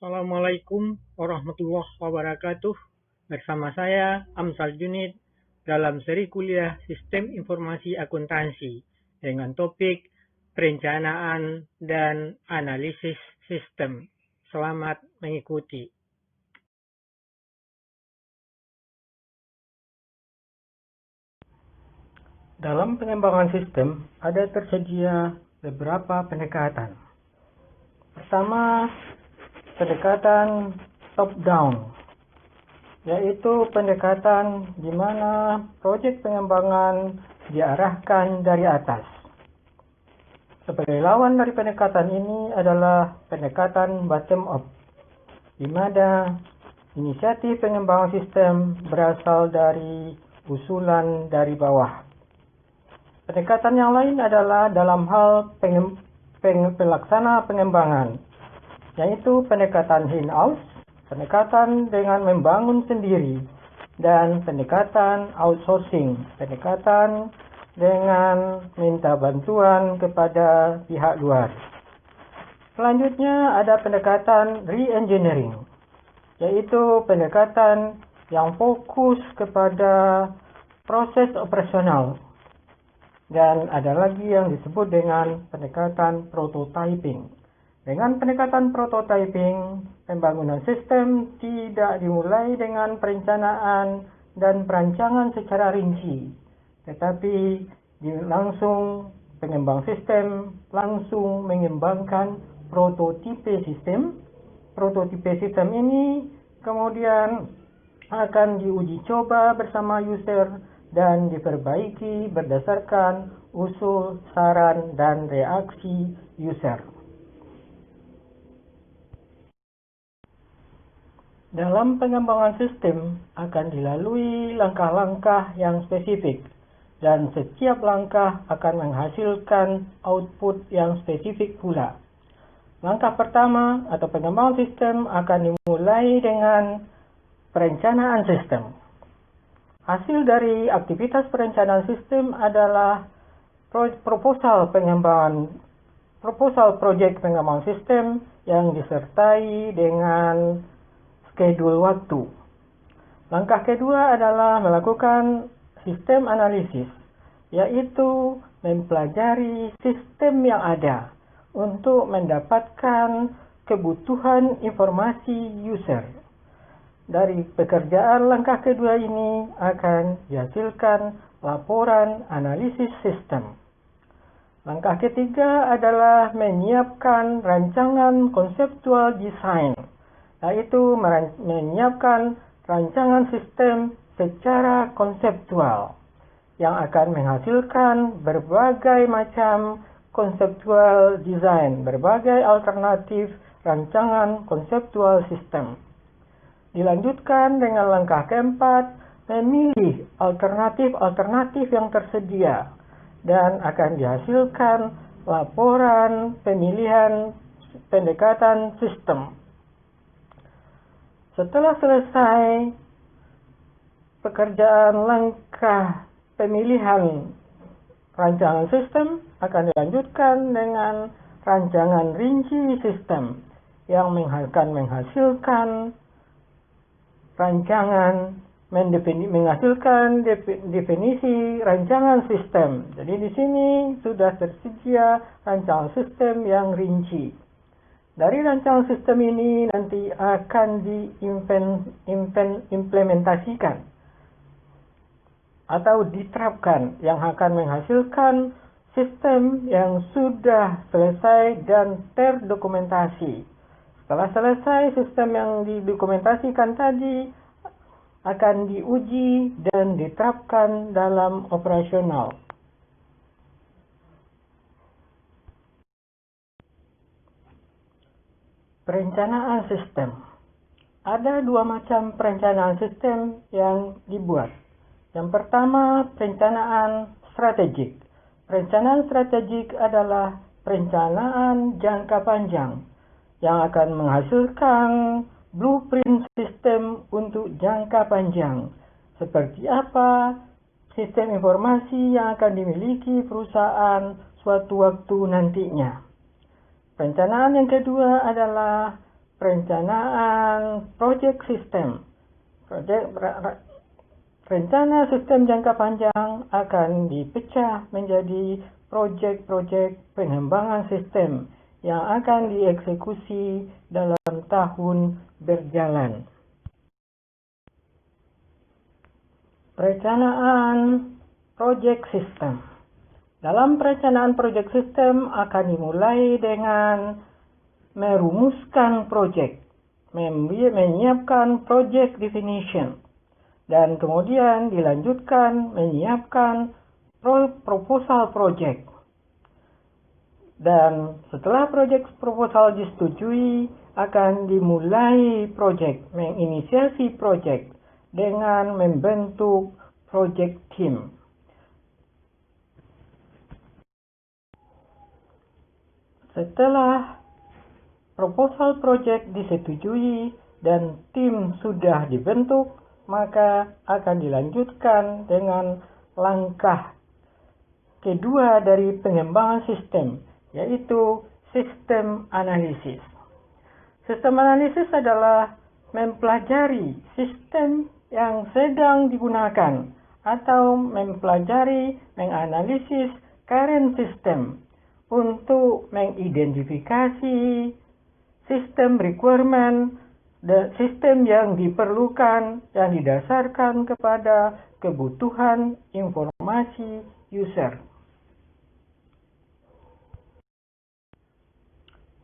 Assalamualaikum warahmatullahi wabarakatuh. Bersama saya Amsal Junid dalam seri kuliah Sistem Informasi Akuntansi dengan topik perencanaan dan analisis sistem. Selamat mengikuti. Dalam pengembangan sistem ada tersedia beberapa pendekatan. Pertama, pendekatan top-down, yaitu pendekatan di mana proyek pengembangan diarahkan dari atas. Sebagai lawan dari pendekatan ini adalah pendekatan bottom-up, di mana inisiatif pengembangan sistem berasal dari usulan dari bawah. Pendekatan yang lain adalah dalam hal pelaksana pengembangan, yaitu pendekatan in-house, pendekatan dengan membangun sendiri, dan pendekatan outsourcing, pendekatan dengan minta bantuan kepada pihak luar. Selanjutnya ada pendekatan re-engineering, yaitu pendekatan yang fokus kepada proses operasional. Dan ada lagi yang disebut dengan pendekatan prototyping. Dengan pendekatan prototyping, pembangunan sistem tidak dimulai dengan perencanaan dan perancangan secara rinci, tetapi pengembang sistem langsung mengembangkan prototipe sistem. Prototipe sistem ini kemudian akan diuji coba bersama user dan diperbaiki berdasarkan usul, saran, dan reaksi user. Dalam pengembangan sistem akan dilalui langkah-langkah yang spesifik, dan setiap langkah akan menghasilkan output yang spesifik pula. Langkah pertama atau pengembangan sistem akan dimulai dengan perencanaan sistem. Hasil dari aktivitas perencanaan sistem adalah proposal proyek pengembangan sistem yang disertai dengan schedule waktu. Langkah kedua adalah melakukan sistem analisis, yaitu mempelajari sistem yang ada untuk mendapatkan kebutuhan informasi user. Dari pekerjaan langkah kedua ini akan dihasilkan laporan analisis sistem. Langkah ketiga adalah menyiapkan rancangan konseptual design, yaitu menyiapkan rancangan sistem secara konseptual yang akan menghasilkan berbagai macam konseptual design, berbagai alternatif rancangan konseptual sistem. Dilanjutkan dengan langkah keempat, memilih alternatif-alternatif yang tersedia dan akan dihasilkan laporan pemilihan pendekatan sistem. Setelah selesai pekerjaan langkah pemilihan rancangan sistem, akan dilanjutkan dengan rancangan rinci sistem yang akan menghasilkan definisi rancangan sistem. Jadi di sini sudah tersedia rancangan sistem yang rinci. Dari rancangan sistem ini nanti akan diimplementasikan atau diterapkan yang akan menghasilkan sistem yang sudah selesai dan terdokumentasi. Setelah selesai sistem yang didokumentasikan tadi akan diuji dan diterapkan dalam operasional. Perencanaan sistem. Ada dua macam perencanaan sistem yang dibuat. Yang pertama, perencanaan strategik. Perencanaan strategik adalah perencanaan jangka panjang yang akan menghasilkan blueprint sistem untuk jangka panjang. Seperti apa sistem informasi yang akan dimiliki perusahaan suatu waktu nantinya. Perencanaan yang kedua adalah perencanaan project system. Rencana sistem jangka panjang akan dipecah menjadi proyek-proyek pengembangan sistem yang akan dieksekusi dalam tahun berjalan. Perencanaan proyek sistem. Dalam perencanaan proyek sistem akan dimulai dengan merumuskan proyek, menyiapkan project definition, dan kemudian dilanjutkan menyiapkan proposal project. Dan setelah project proposal disetujui, akan dimulai project, menginisiasi project dengan membentuk project team. Setelah proposal project disetujui dan tim sudah dibentuk, maka akan dilanjutkan dengan langkah kedua dari pengembangan sistem, yaitu sistem analisis. Sistem analisis adalah mempelajari sistem yang sedang digunakan atau mempelajari, menganalisis current system untuk mengidentifikasi sistem requirement dan sistem yang diperlukan yang didasarkan kepada kebutuhan informasi user.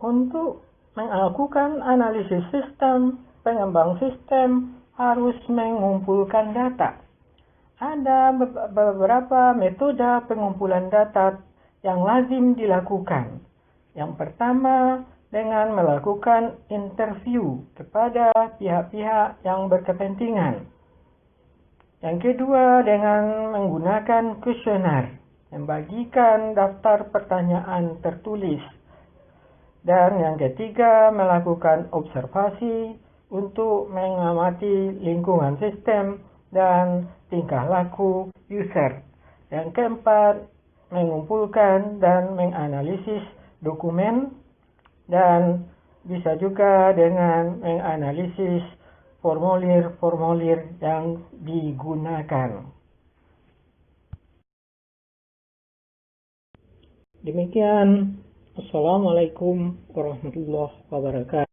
Untuk melakukan analisis sistem, pengembang sistem harus mengumpulkan data. Ada beberapa metode pengumpulan data yang lazim dilakukan. Yang pertama, dengan melakukan interview kepada pihak-pihak yang berkepentingan. Yang kedua, dengan menggunakan kuesioner, membagikan daftar pertanyaan tertulis. Dan yang ketiga, melakukan observasi untuk mengamati lingkungan sistem dan tingkah laku user. Yang keempat, mengumpulkan dan menganalisis dokumen, dan bisa juga dengan menganalisis formulir-formulir yang digunakan. Demikian, Assalamualaikum warahmatullahi wabarakatuh.